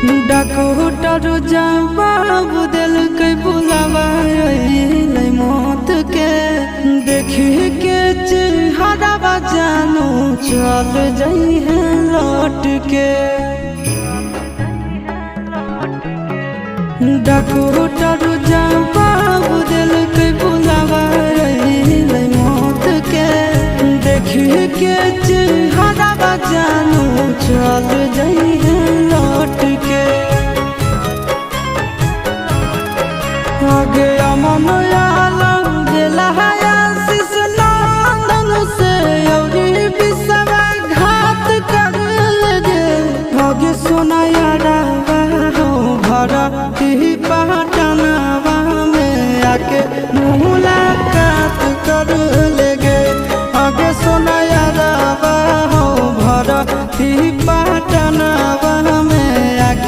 डकोटर जवाब दिल के बुलावा मौत के देखी के चेहरा जानू चल जाई है लौट के। डकोटर जवाब दिल के बुलावा मौत के देखी के चेहरा जानू चल जाई है लौट के। आगे अमन आलम दिला आशीष नंदन से अउरी विश्वासघात कर लगे। आगे सोना यारा हो भरा ही पटनावा में आके मुलाकात कर लेगे। आगे सोना यारा हो भरा ही